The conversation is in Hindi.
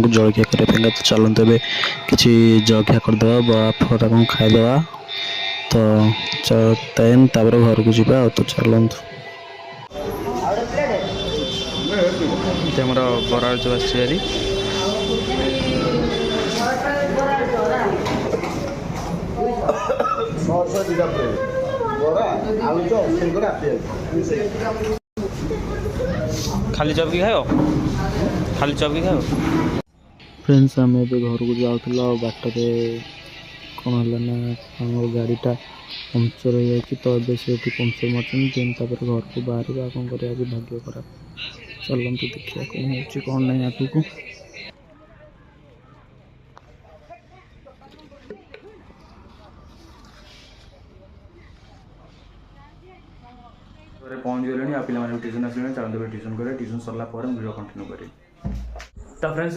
जलखिया करने तो चलते ए कि जलखिया करदे बड़ा फटा कौन खाईदे तो तापर घर को जावा तो चलतु आमर बरा जो आसरी खाली चप की खाओ खाली चप की खाओ फ्रेंड्स आम ए घर को जाऊँ बाटर कौन है ना गाड़ीटा पंक्चर हो जाए तो ये से पंक्चर मार्चन घर को बाहर कौन कर भाग्य खराब चलते देखिए कौन हो कौन नहीं आगे को पहुँच गले आ पे ट्यूशन आस चलते ट्यूशन करें ट्यूशन सरला वीडियो कंटिन्यू करें तो फ्रेंड्स